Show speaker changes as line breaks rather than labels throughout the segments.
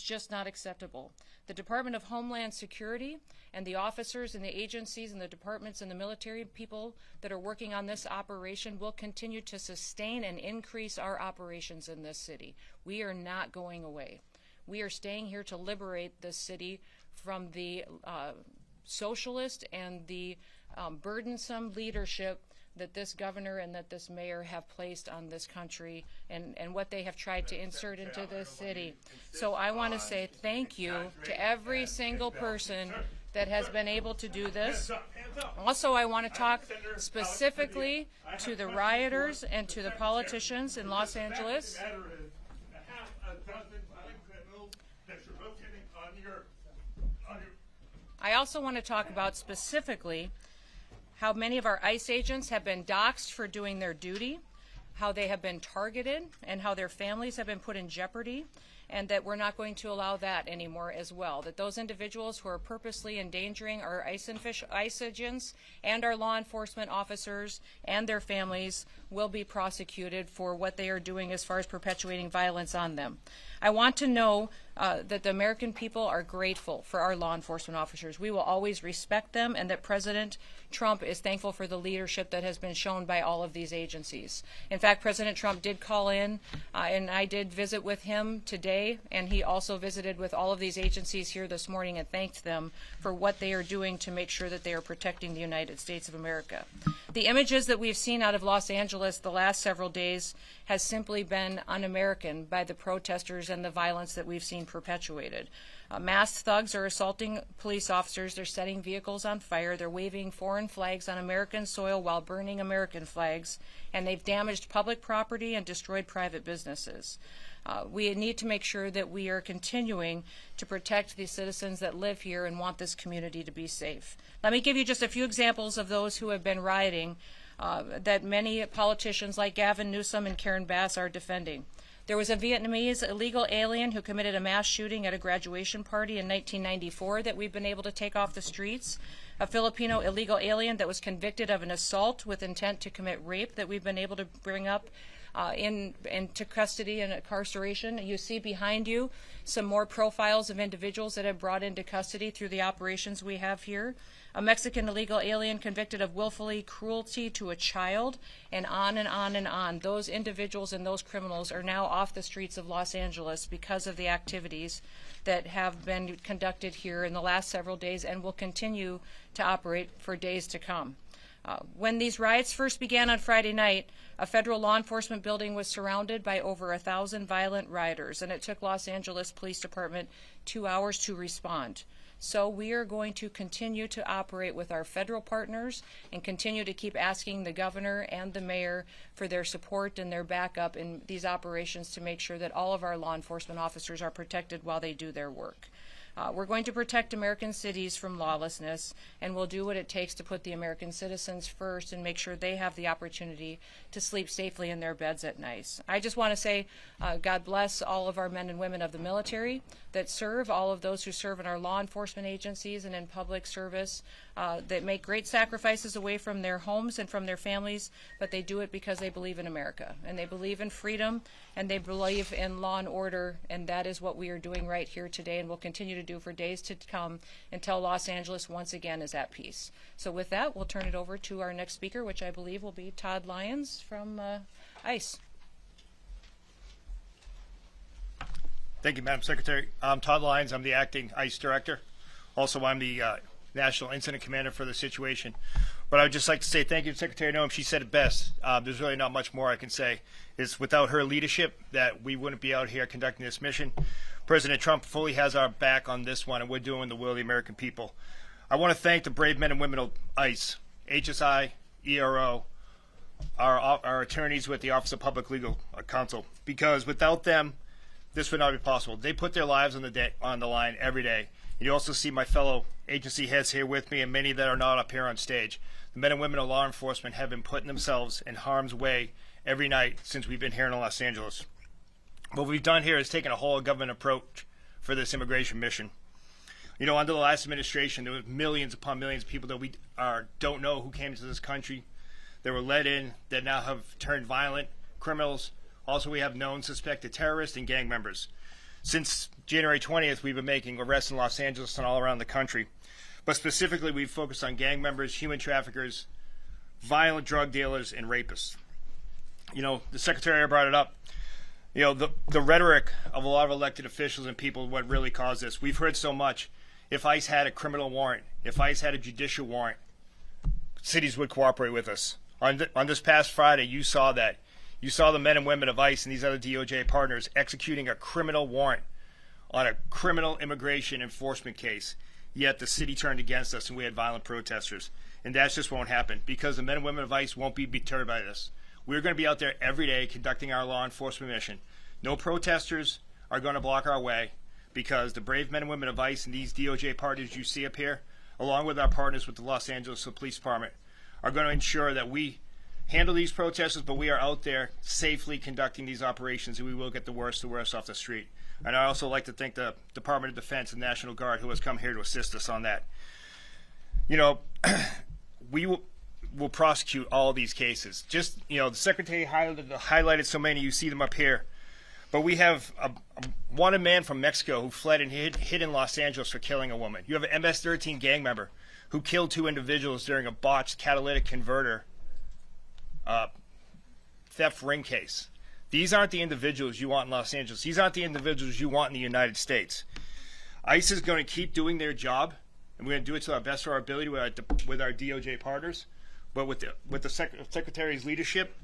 just not acceptable. The Department of Homeland Security and the officers and the agencies and the departments and the military people that are working on this operation will continue to sustain and increase our operations in this city. We are not going away. We are staying here to liberate this city from the socialist and the burdensome leadership that this governor and that this mayor have placed on this country and what they have tried to insert into this city. So I want to say thank you to every single person that has been able to do this. Also, I want to talk specifically to the rioters and to the politicians in Los Angeles. I also want to talk about specifically how many of our ICE agents have been doxxed for doing their duty, how they have been targeted, and how their families have been put in jeopardy, and that we're not going to allow that anymore as well. That those individuals who are purposely endangering our ICE agents and our law enforcement officers and their families will be prosecuted for what they are doing as far as perpetuating violence on them. I want to know that the American people are grateful for our law enforcement officers. We will always respect them, and that President Trump is thankful for the leadership that has been shown by all of these agencies. In fact, President Trump did call in, and I did visit with him today, and he also visited with all of these agencies here this morning and thanked them for what they are doing to make sure that they are protecting the United States of America. The images that we've seen out of Los Angeles the last several days has simply been un-American by the protesters and the violence that we've seen perpetuated. Masked thugs are assaulting police officers. They're setting vehicles on fire. They're waving foreign flags on American soil while burning American flags. And they've damaged public property and destroyed private businesses. We need to make sure that we are continuing to protect the citizens that live here and want this community to be safe. Let me give you just a few examples of those who have been rioting that many politicians like Gavin Newsom and Karen Bass are defending. There was a Vietnamese illegal alien who committed a mass shooting at a graduation party in 1994 that we've been able to take off the streets. A Filipino illegal alien that was convicted of an assault with intent to commit rape that we've been able to bring up into custody and incarceration. You see behind you some more profiles of individuals that have brought into custody through the operations we have here. A Mexican illegal alien convicted of willfully cruelty to a child, and on and on and on. Those individuals and those criminals are now off the streets of Los Angeles because of the activities that have been conducted here in the last several days and will continue to operate for days to come. When these riots first began on Friday night, a federal law enforcement building was surrounded by over 1,000 violent rioters, and it took Los Angeles Police Department 2 hours to respond. So we are going to continue to operate with our federal partners and continue to keep asking the governor and the mayor for their support and their backup in these operations to make sure that all of our law enforcement officers are protected while they do their work. We're going to protect American cities from lawlessness, and we'll do what it takes to put the American citizens first and make sure they have the opportunity to sleep safely in their beds at night. I just want to say God bless all of our men and women of the military that serve, all of those who serve in our law enforcement agencies and in public service, that make great sacrifices away from their homes and from their families, but they do it because they believe in America, and they believe in freedom, and they believe in law and order, and that is what we are doing right here today and will continue to do for days to come until Los Angeles once again is at peace. So with that, we'll turn it over to our next speaker, which I believe will be Todd Lyons from ICE.
Thank you, Madam Secretary. I'm Todd Lyons. I'm the acting ICE director. Also, I'm the National Incident Commander for the situation. But I would just like to say thank you to Secretary Noem. She said it best. There's really not much more I can say. It's without her leadership that we wouldn't be out here conducting this mission. President Trump fully has our back on this one, and we're doing the will of the American people. I want to thank the brave men and women of ICE, HSI, ERO, our attorneys with the Office of Public Legal Counsel, because without them, this would not be possible. They put their lives on the line every day. You also see my fellow agency heads here with me, and many that are not up here on stage. The men and women of law enforcement have been putting themselves in harm's way every night since we've been here in Los Angeles. What we've done here is taken a whole government approach for this immigration mission. You know, under the last administration, there was millions upon millions of people that we don't know who came to this country. They were let in, that now have turned violent criminals. Also, we have known suspected terrorists and gang members. Since January 20th, we've been making arrests in Los Angeles and all around the country. But specifically, we've focused on gang members, human traffickers, violent drug dealers, and rapists. You know, the Secretary brought it up. You know, the rhetoric of a lot of elected officials and people, what really caused this. We've heard so much. If ICE had a criminal warrant, if ICE had a judicial warrant, cities would cooperate with us. On this past Friday, you saw that. You saw the men and women of ICE and these other DOJ partners executing a criminal warrant on a criminal immigration enforcement case. Yet the city turned against us and we had violent protesters. And that just won't happen because the men and women of ICE won't be deterred by this. We're going to be out there every day conducting our law enforcement mission. No protesters are going to block our way because the brave men and women of ICE and these DOJ partners you see up here, along with our partners with the Los Angeles Police Department, are going to ensure that we handle these protesters, but we are out there safely conducting these operations, and we will get the worst off the street. And I also like to thank the Department of Defense and National Guard who has come here to assist us on that. You know, we will prosecute all of these cases. Just, you know, the Secretary highlighted so many, you see them up here. But we have a wanted man from Mexico who fled and hid in Los Angeles for killing a woman. You have an MS-13 gang member who killed 2 individuals during a botched catalytic converter theft ring case. These aren't the individuals you want in Los Angeles. These aren't the individuals you want in the United States. ICE is going to keep doing their job, and we're going to do it to the best of our ability with our DOJ partners. But with the Secretary's leadership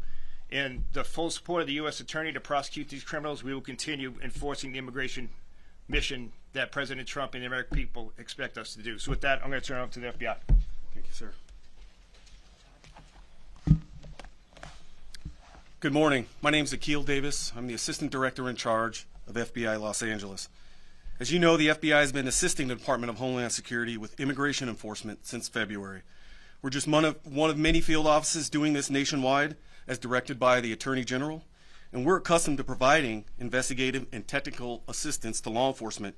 and the full support of the U.S. Attorney to prosecute these criminals, we will continue enforcing the immigration mission that President Trump and the American people expect us to do. So with that, I'm going to turn it over to the FBI.
Thank you, sir. Good morning. My name is Akil Davis. I'm the Assistant Director in charge of FBI Los Angeles. As you know, the FBI has been assisting the Department of Homeland Security with immigration enforcement since February. We're just one of many field offices doing this nationwide as directed by the Attorney General, and we're accustomed to providing investigative and technical assistance to law enforcement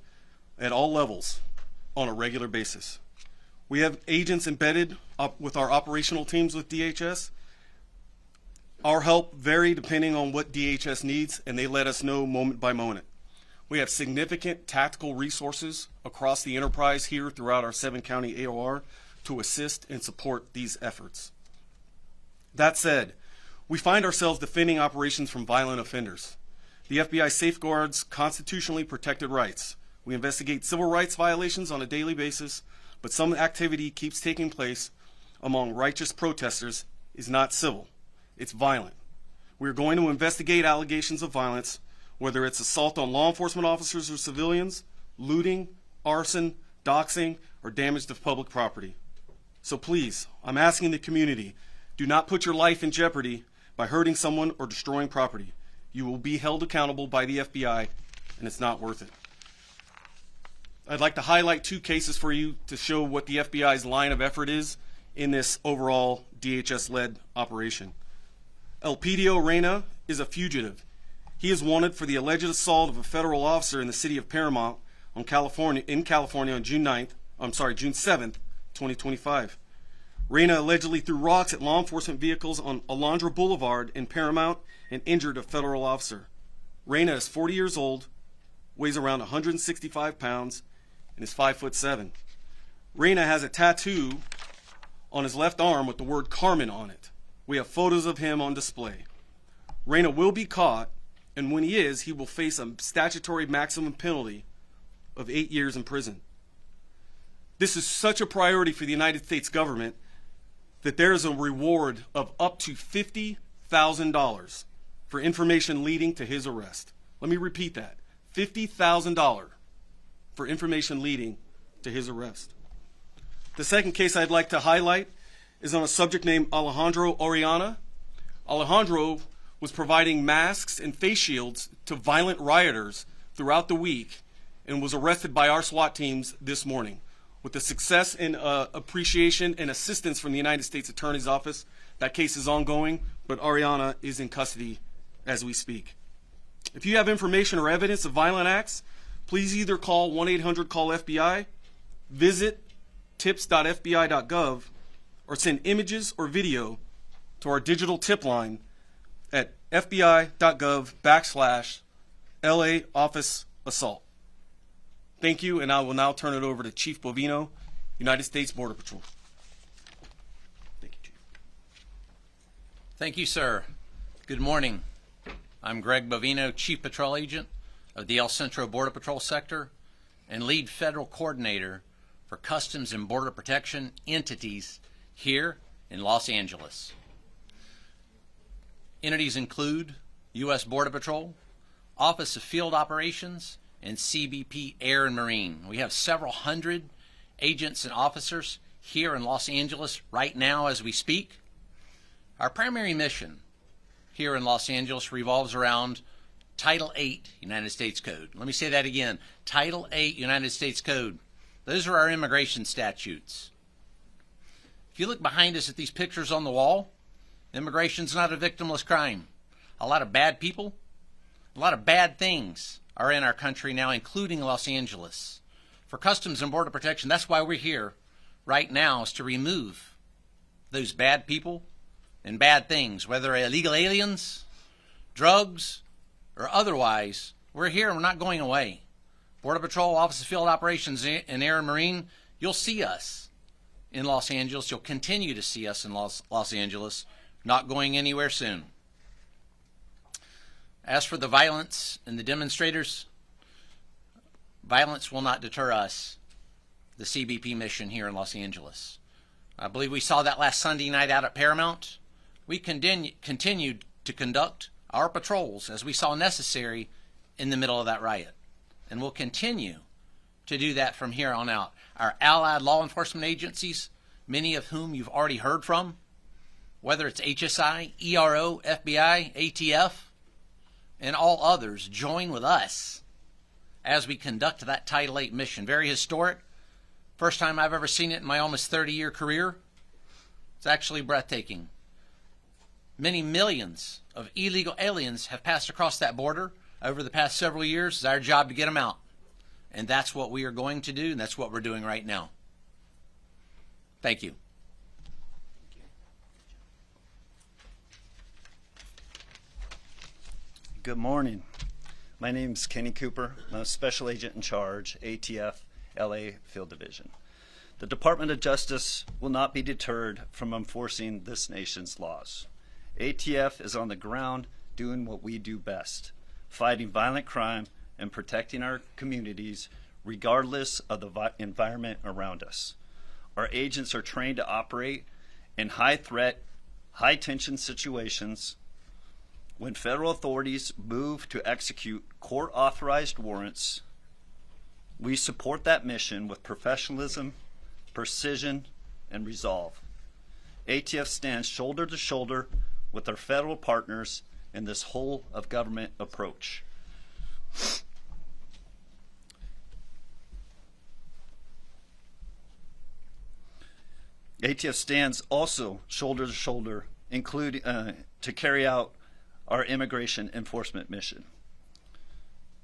at all levels on a regular basis. We have agents embedded with our operational teams with DHS. Our help vary depending on what DHS needs, and they let us know moment by moment. We have significant tactical resources across the enterprise here throughout our 7-county AOR to assist and support these efforts. That said, we find ourselves defending operations from violent offenders. The FBI safeguards constitutionally protected rights. We investigate civil rights violations on a daily basis, but some activity keeps taking place among righteous protesters is not civil. It's violent. We're going to investigate allegations of violence, whether it's assault on law enforcement officers or civilians, looting, arson, doxing, or damage to public property. So please, I'm asking the community, do not put your life in jeopardy by hurting someone or destroying property. You will be held accountable by the FBI, and it's not worth it. I'd like to highlight 2 cases for you to show what the FBI's line of effort is in this overall DHS-led operation. Elpidio Reyna is a fugitive. He is wanted for the alleged assault of a federal officer in the city of Paramount in California on June 7th, 2025. Reyna allegedly threw rocks at law enforcement vehicles on Alondra Boulevard in Paramount and injured a federal officer. Reyna is 40 years old, weighs around 165 pounds, and is 5'7". Reyna has a tattoo on his left arm with the word Carmen on it. We have photos of him on display. Reyna will be caught, and when he is, he will face a statutory maximum penalty of 8 years in prison. This is such a priority for the United States government that there is a reward of up to $50,000 for information leading to his arrest. Let me repeat that. $50,000 for information leading to his arrest. The second case I'd like to highlight is on a subject named Alejandro Oriana. Alejandro was providing masks and face shields to violent rioters throughout the week and was arrested by our SWAT teams this morning. With the success and appreciation and assistance from the United States Attorney's Office, that case is ongoing, but Oriana is in custody as we speak. If you have information or evidence of violent acts, please either call 1-800-CALL-FBI, visit tips.fbi.gov, or send images or video to our digital tip line at fbi.gov/LA Office assault. Thank you, and I will now turn it over to Chief Bovino, United States Border Patrol. Thank you, Chief.
Thank you, sir. Good morning. I'm Greg Bovino, Chief Patrol Agent of the El Centro Border Patrol Sector and Lead Federal Coordinator for Customs and Border Protection entities here in Los Angeles. Entities include U.S. Border Patrol, Office of Field Operations, and CBP Air and Marine. We have several hundred agents and officers here in Los Angeles right now as we speak. Our primary mission here in Los Angeles revolves around Title 8 United States Code. Let me say that again. Title 8 United States Code. Those are our immigration statutes. If you look behind us at these pictures on the wall, immigration's not a victimless crime. A lot of bad people, a lot of bad things are in our country now, including Los Angeles. For Customs and Border Protection, that's why we're here right now, is to remove those bad people and bad things, whether illegal aliens, drugs, or otherwise. We're here and we're not going away. Border Patrol, Office of Field Operations, and Air and Marine, you'll see us in Los Angeles. You'll continue to see us in Los Angeles, not going anywhere soon. As for the violence and the demonstrators, violence will not deter us, the CBP mission here in Los Angeles. I believe we saw that last Sunday night out at Paramount. We continued to conduct our patrols as we saw necessary in the middle of that riot. And we'll continue to do that from here on out. Our allied law enforcement agencies, many of whom you've already heard from, whether it's HSI, ERO, FBI, ATF, and all others, join with us as we conduct that Title 8 mission. Very historic. First time I've ever seen it in my almost 30-year career. It's actually breathtaking. Many millions of illegal aliens have passed across that border over the past several years. It's our job to get them out. And that's what we are going to do, and that's what we're doing right now. Thank you.
Good morning. My name is Kenny Cooper. I'm a Special Agent in Charge, ATF, LA Field Division. The Department of Justice will not be deterred from enforcing this nation's laws. ATF is on the ground doing what we do best, fighting violent crime and protecting our communities regardless of the environment around us. Our agents are trained to operate in high-threat, high-tension situations. When federal authorities move to execute court-authorized warrants, we support that mission with professionalism, precision, and resolve. ATF stands shoulder to shoulder with our federal partners in this whole of government approach. ATF stands also shoulder to shoulder, including to carry out our immigration enforcement mission.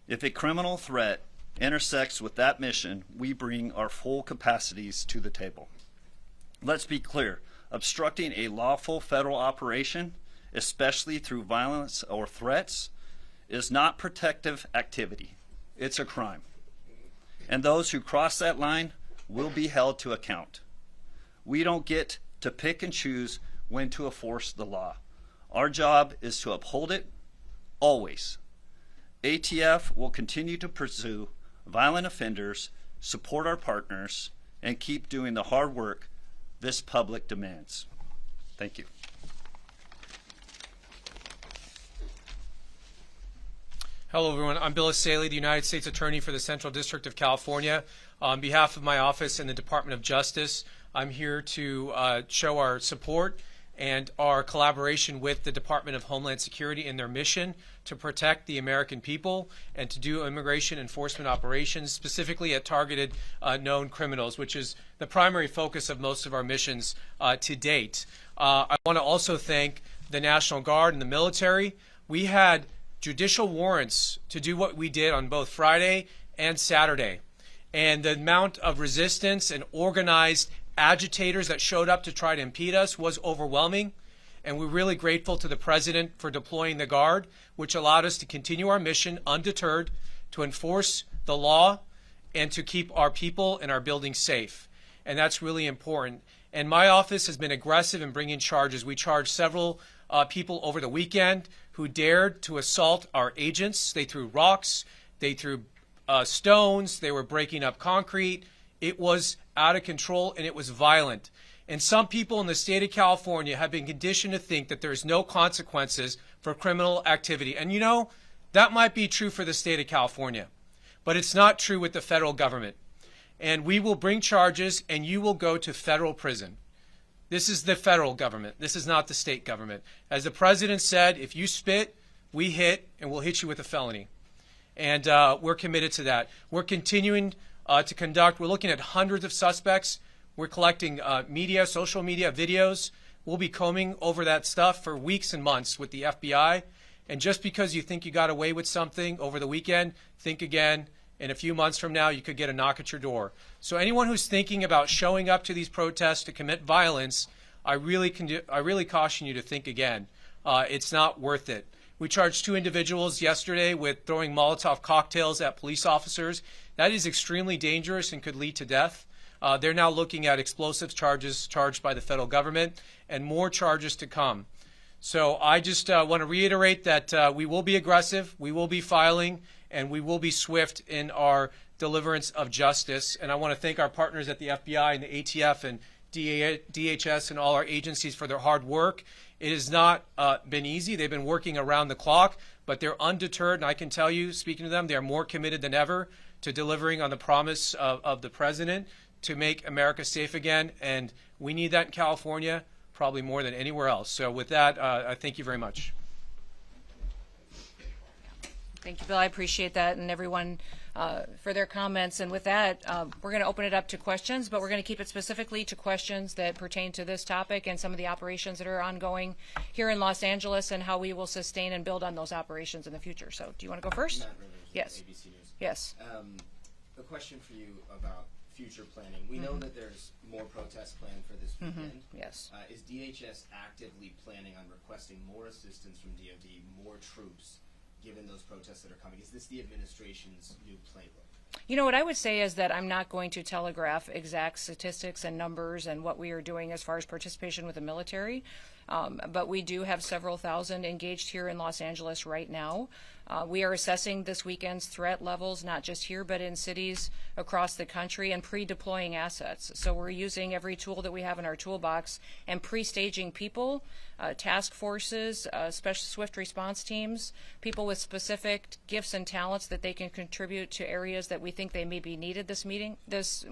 If a criminal threat intersects with that mission, we bring our full capacities to the table. Let's be clear, obstructing a lawful federal operation, especially through violence or threats, is not protective activity. It's a crime. And those who cross that line will be held to account. We don't get to pick and choose when to enforce the law. Our job is to uphold it, always. ATF will continue to pursue violent offenders, support our partners, and keep doing the hard work this public demands. Thank you.
Hello, everyone. I'm Bill Asaley, the United States Attorney for the Central District of California. On behalf of my office and the Department of Justice, I'm here to show our support and our collaboration with the Department of Homeland Security in their mission to protect the American people and to do immigration enforcement operations, specifically at targeted known criminals, which is the primary focus of most of our missions to date. I want to also thank the National Guard and the military. We had judicial warrants to do what we did on both Friday and Saturday. And the amount of resistance and organized agitators that showed up to try to impede us was overwhelming, and we're really grateful to the President for deploying the Guard, which allowed us to continue our mission undeterred to enforce the law and to keep our people and our buildings safe. And that's really important. And my office has been aggressive in bringing charges. We charged several people over the weekend who dared to assault our agents. They threw rocks, they threw stones, they were breaking up concrete. It was out of control and it was violent. And some people in the state of California have been conditioned to think that there's no consequences for criminal activity. And you know, that might be true for the state of California, but it's not true with the federal government. And we will bring charges and you will go to federal prison. This is the federal government. This is not the state government. As the president said, if you spit, we hit, and we'll hit you with a felony. And we're committed to that. We're continuing to conduct. We're looking at hundreds of suspects. We're collecting media, social media, videos. We'll be combing over that stuff for weeks and months with the FBI. And just because you think you got away with something over the weekend, think again. In a few months from now, you could get a knock at your door. So anyone who's thinking about showing up to these protests to commit violence, I really caution you to think again. It's not worth it. We charged 2 individuals yesterday with throwing Molotov cocktails at police officers. That is extremely dangerous and could lead to death. They're now looking at explosives charges charged by the federal government and more charges to come. So I just want to reiterate that we will be aggressive, we will be filing, and we will be swift in our deliverance of justice. And I want to thank our partners at the FBI and the ATF and DHS and all our agencies for their hard work. It has not been easy. They've been working around the clock, but they're undeterred. And I can tell you, speaking to them, they are more committed than ever to delivering on the promise of the president to make America safe again. And we need that in California, probably more than anywhere else. So with that, I thank you very much.
Thank you, Bill. I appreciate that, and everyone for their comments. And with that, we're going to open it up to questions, but we're going to keep it specifically to questions that pertain to this topic and some of the operations that are ongoing here in Los Angeles and how we will sustain and build on those operations in the future. So do you want to go first? Yes.
ABC News.
Yes.
A question for you about future planning. We know that there's more protests planned for this weekend.
Yes.
Is DHS actively planning on requesting more assistance from DoD, more troops, given those protests that are coming? Is this the administration's new playbook?
You know, what I would say is that I'm not going to telegraph exact statistics and numbers and what we are doing as far as participation with the military, but we do have several thousand engaged here in Los Angeles right now. We are assessing this weekend's threat levels, not just here, but in cities across the country, and pre-deploying assets. So we're using every tool that we have in our toolbox and pre-staging people, task forces, special swift response teams, people with specific gifts and talents that they can contribute to areas that we think they may be needed this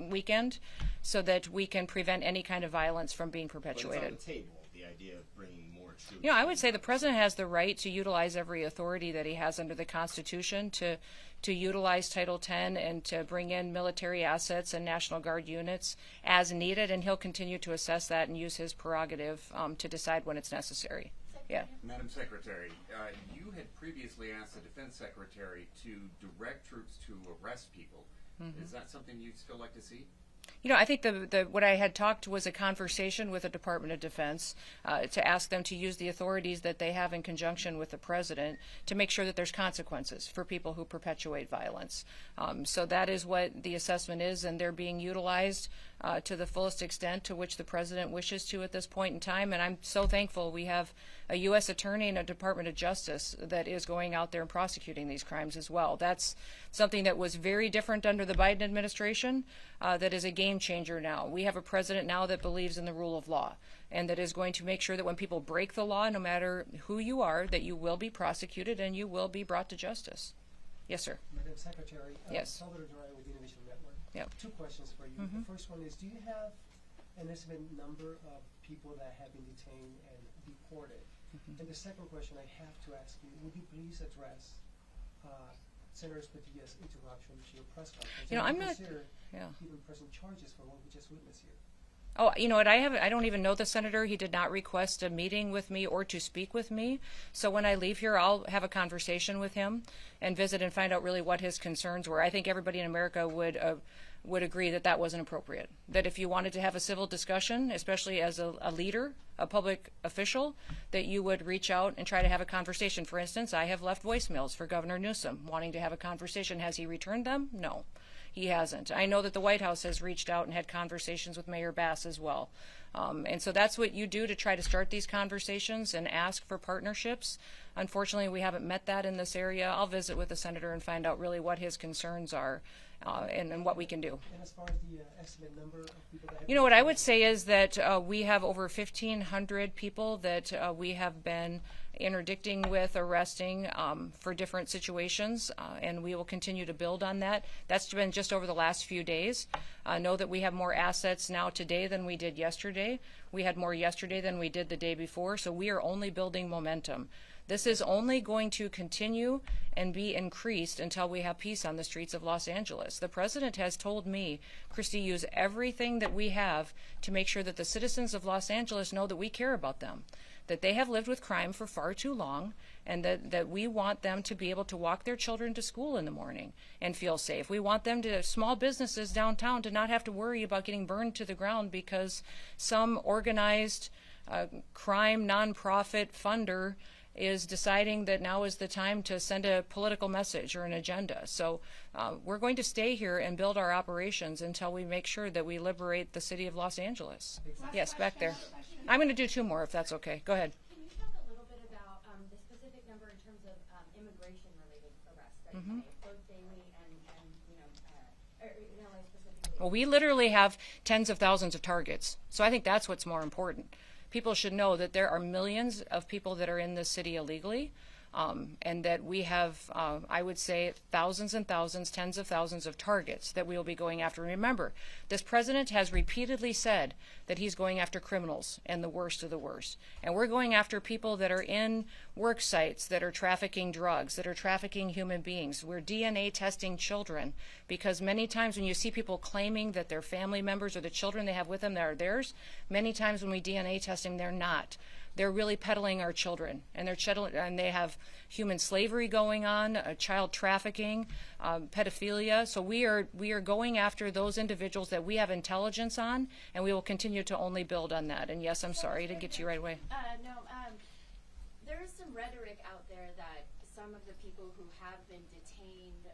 weekend, so that we can prevent any kind of violence from being perpetuated.
But it's on the table, the idea of bringing more troops.
You know, I would say the president has the right to utilize every authority that he has under the Constitution to utilize Title X and to bring in military assets and National Guard units as needed, and he'll continue to assess that and use his prerogative to decide when it's necessary. Yeah.
Madam Secretary, you had previously asked the Defense Secretary to direct troops to arrest people. Is that something you'd still like to see?
You know, I think what I had talked was a conversation with the Department of Defense to ask them to use the authorities that they have in conjunction with the president to make sure that there's consequences for people who perpetuate violence. So that is what the assessment is, and they're being utilized to the fullest extent to which the president wishes to at this point in time. And I'm so thankful we have a U.S. attorney and a Department of Justice that is going out there and prosecuting these crimes as well. That's something that was very different under the Biden administration, that is a game changer now. We have a president now that believes in the rule of law and that is going to make sure that when people break the law, no matter who you are, that you will be prosecuted and you will be brought to justice. Yes, sir.
Madam Secretary,
Yes.
Salvador Duran with the Innovation Network.
Yep.
2 questions for you. The first one is, do you have an estimated number of people that have been detained and deported? And the second question I have to ask you, would you please address Senator Padillas' interruption to your press conference?
You know,
And
I'm not.
consider
Yeah.
even pressing charges for what we just witnessed here.
Oh, you know what? I don't even know the senator. He did not request a meeting with me or to speak with me. So when I leave here, I'll have a conversation with him and visit and find out really what his concerns were. I think everybody in America would would agree that that wasn't appropriate. That if you wanted to have a civil discussion, especially as a leader, a public official, that you would reach out and try to have a conversation. For instance, I have left voicemails for Governor Newsom wanting to have a conversation. Has he returned them? No, he hasn't. I know that the White House has reached out and had conversations with Mayor Bass as well. And so that's what you do to try to start these conversations and ask for partnerships. Unfortunately, we haven't met that in this area. I'll visit with the senator and find out really what his concerns are and what we can do.
And as far as the estimate number of people that have
You know, what I would say is that we have over 1,500 people that we have been interdicting with, arresting for different situations, and we will continue to build on that. That's been just over the last few days. Know that we have more assets now today than we did yesterday. We had more yesterday than we did the day before, so we are only building momentum. This is only going to continue and be increased until we have peace on the streets of Los Angeles. The president has told me, Kristi, use everything that we have to make sure that the citizens of Los Angeles know that we care about them, that they have lived with crime for far too long, and that we want them to be able to walk their children to school in the morning and feel safe. We want them to, small businesses downtown, to not have to worry about getting burned to the ground because some organized crime nonprofit funder is deciding that now is the time to send a political message or an agenda. So we're going to stay here and build our operations until we make sure that we liberate the city of Los Angeles. Yes, back there. I'm going to do two more if that's okay. Go ahead.
Can you talk a little bit about the specific number in terms of immigration-related arrests that you made, both daily and in LA specifically?
Well, we literally have tens of thousands of targets. So I think that's what's more important. People should know that there are millions of people that are in this city illegally, and that we have, I would say, thousands and thousands, tens of thousands of targets that we will be going after. Remember, this president has repeatedly said that he's going after criminals and the worst of the worst. And we're going after people that are in work sites that are trafficking drugs, that are trafficking human beings. We're DNA testing children because many times when you see people claiming that their family members or the children they have with them that are theirs, many times when we DNA test them, they're not. They're really peddling our children, and they have human slavery going on, child trafficking, pedophilia. So we are going after those individuals that we have intelligence on, and we will continue to only build on that. And yes, I'm sorry, I didn't get to you right away.
There is some rhetoric out there that some of the people who have been detained,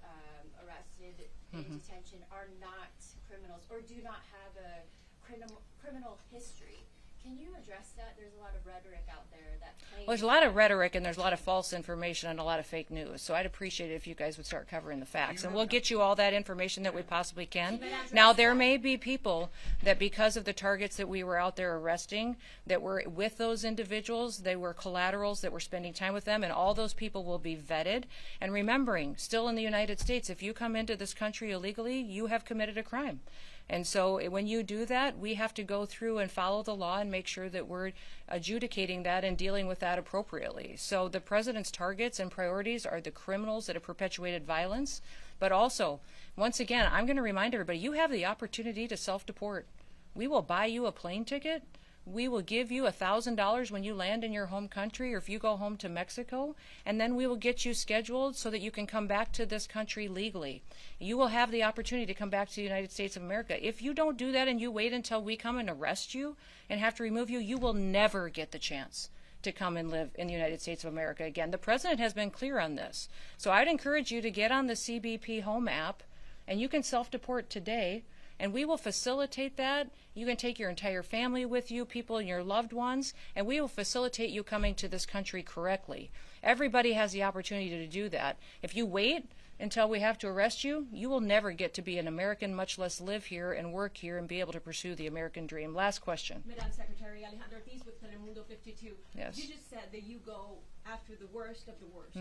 arrested, in detention are not criminals or do not have a criminal history. Can you address that? There's a lot of rhetoric out there that claims...
Well, there's a lot of rhetoric and there's a lot of false information and a lot of fake news. So I'd appreciate it if you guys would start covering the facts. And we'll get you all that information that we possibly can. Now, there may be people that because of the targets that we were out there arresting, that were with those individuals, they were collaterals that were spending time with them, and all those people will be vetted. And remembering, still in the United States, if you come into this country illegally, you have committed a crime. And so when you do that, we have to go through and follow the law and make sure that we're adjudicating that and dealing with that appropriately. So the president's targets and priorities are the criminals that have perpetuated violence. But also, once again, I'm going to remind everybody, you have the opportunity to self-deport. We will buy you a plane ticket. We will give you $1,000 when you land in your home country or if you go home to Mexico, and then we will get you scheduled so that you can come back to this country legally. You will have the opportunity to come back to the United States of America. If you don't do that and you wait until we come and arrest you and have to remove you, you will never get the chance to come and live in the United States of America again. The president has been clear on this. So I'd encourage you to get on the CBP Home app, and you can self-deport today. And we will facilitate that. You can take your entire family with you, people and your loved ones, and we will facilitate you coming to this country correctly. Everybody has the opportunity to do that. If you wait until we have to arrest you, you will never get to be an American, much less live here and work here and be able to pursue the American dream. Last question.
Madam Secretary, Alejandro Ortiz with Telemundo 52.
Yes.
You just said that you go after the worst of the worst.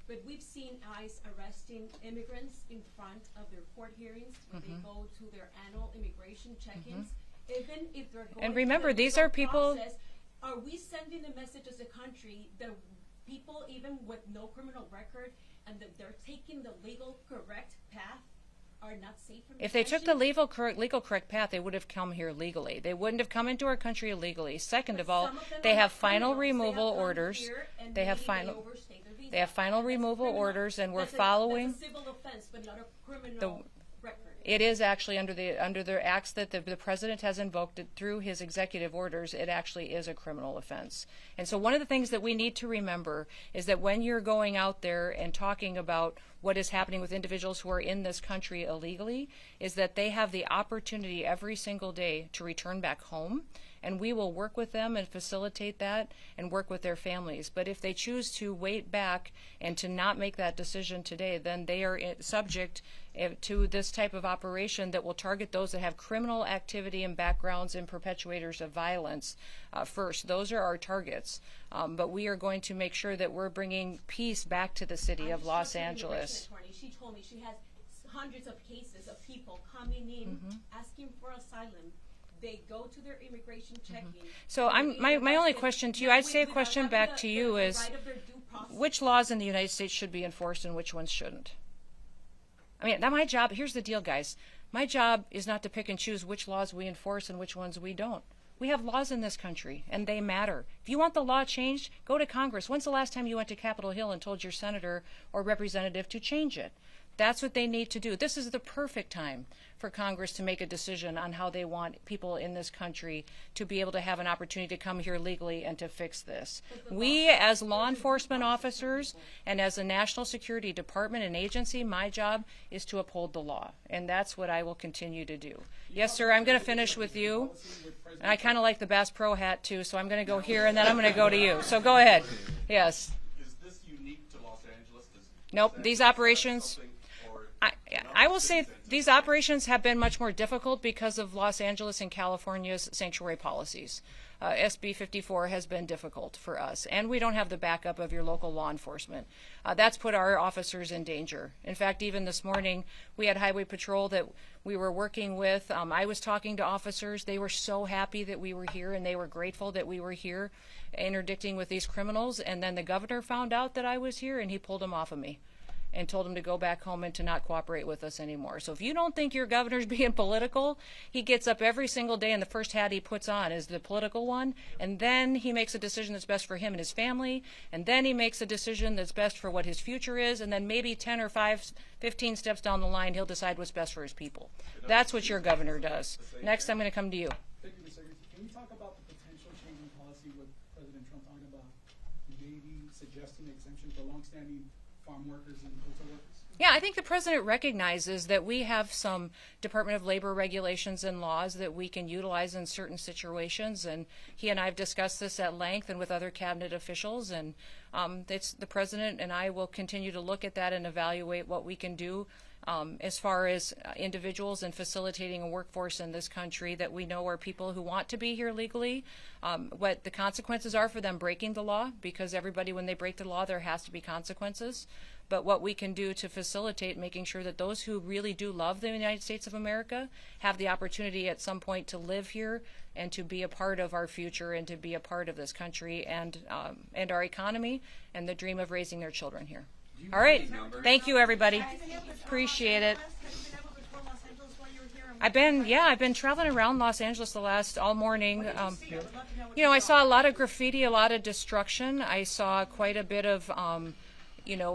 But we've seen ICE arresting immigrants in front of their court hearings when they go to their annual immigration check-ins. Even if they're going
And remember,
through the
these
legal
are people...
process, are we sending a message as a country that people, even with no criminal record, and that they're taking the legal correct path, are not safe from
If they took the legal correct path, they would have come here legally. They wouldn't have come into our country illegally. Second of all, they have final removal orders. They have final removal orders, and we're following.
That's a civil offense, but not a criminal record.
It is actually under the acts that the president has invoked through his executive orders. It actually is a criminal offense. And so one of the things that we need to remember is that when you're going out there and talking about what is happening with individuals who are in this country illegally, is that they have the opportunity every single day to return back home. And we will work with them and facilitate that and work with their families. But if they choose to wait back and to not make that decision today, then they are subject to this type of operation that will target those that have criminal activity and backgrounds and perpetuators of violence first. Those are our targets. But we are going to make sure that we're bringing peace back to the city of Los Angeles.
She told me she has hundreds of cases of people coming in asking for asylum. They go to their immigration check-in.
So my only question to you, I'd say a question back to you is, which laws in the United States should be enforced and which ones shouldn't? I mean, my job, here's the deal, guys. My job is not to pick and choose which laws we enforce and which ones we don't. We have laws in this country, and they matter. If you want the law changed, go to Congress. When's the last time you went to Capitol Hill and told your senator or representative to change it? That's what they need to do. This is the perfect time for Congress to make a decision on how they want people in this country to be able to have an opportunity to come here legally and to fix this. We, as law enforcement officers and as a national security department and agency, my job is to uphold the law, and that's what I will continue to do. Yes, sir, I'm going to finish with you. And I kind of like the Bass Pro hat, too, so I'm going to go here, and then I'm going to go to you. So go ahead. Yes.
Is this unique to Los Angeles?
Nope, these operations... I will say these operations have been much more difficult because of Los Angeles and California's sanctuary policies. SB 54 has been difficult for us, and we don't have the backup of your local law enforcement. That's put our officers in danger. In fact, even this morning, we had Highway Patrol that we were working with. I was talking to officers. They were so happy that we were here, and they were grateful that we were here interdicting with these criminals. And then the governor found out that I was here, and he pulled them off of me and told him to go back home and to not cooperate with us anymore. So if you don't think your governor's being political, he gets up every single day and the first hat he puts on is the political one, and then he makes a decision that's best for him and his family, and then he makes a decision that's best for what his future is, and then maybe 10 or 15 steps down the line, he'll decide what's best for his people. That's what your governor does. Next, I'm going to come to you.
Thank you, Mr. Secretary. Can we talk about the potential change in policy with President Trump talking about maybe suggesting exemption for longstanding farm workers and hotel workers?
Yeah, I think the president recognizes that we have some Department of Labor regulations and laws that we can utilize in certain situations, and he and I have discussed this at length and with other cabinet officials, and the president and I will continue to look at that and evaluate what we can do as far as individuals and facilitating a workforce in this country that we know are people who want to be here legally, what the consequences are for them breaking the law, because everybody, when they break the law, there has to be consequences. But what we can do to facilitate making sure that those who really do love the United States of America have the opportunity at some point to live here and to be a part of our future and to be a part of this country and our economy and the dream of raising their children here. All right. Thank you, everybody. Appreciate it. I've been traveling around Los Angeles all morning. I saw a lot of graffiti, a lot of destruction. I saw quite a bit of,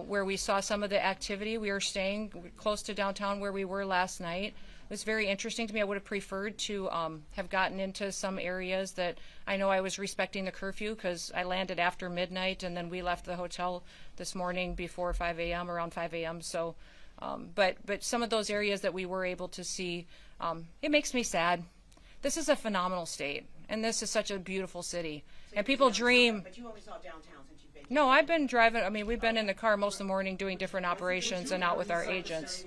where we saw some of the activity. We were staying close to downtown where we were last night. It was very interesting to me. I would have preferred to have gotten into some areas that I know I was respecting the curfew because I landed after midnight and then we left the hotel this morning before 5 a.m., around 5 a.m. So, but some of those areas that we were able to see, it makes me sad. This is a phenomenal state, and this is such a beautiful city. So and people dream.
But you only saw downtown since you've been.
No, I've been driving. I mean, we've been in the car most of the morning doing different operations and out with our agents.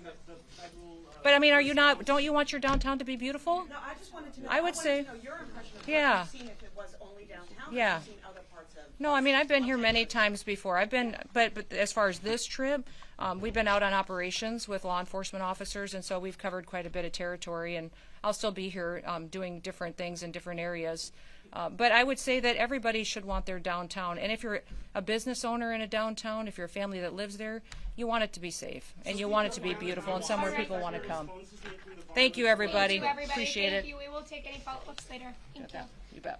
But I mean, are you not? Don't you want your downtown to be beautiful?
No, I just wanted to know.
I would say.
To know your impression of
yeah.
You've seen if it was only downtown.
Yeah.
Or you've seen other parts of.
No, I mean, I've been here many times before. But as far as this trip, we've been out on operations with law enforcement officers, and so we've covered quite a bit of territory. And I'll still be here doing different things in different areas. But I would say that everybody should want their downtown. And if you're a business owner in a downtown, if you're a family that lives there, you want it to be safe. And you want it to be beautiful and somewhere people want to come. Thank you, everybody.
Thank you, everybody.
Appreciate
Thank
it.
you. We will take any follow-ups later. Thank you.
You bet.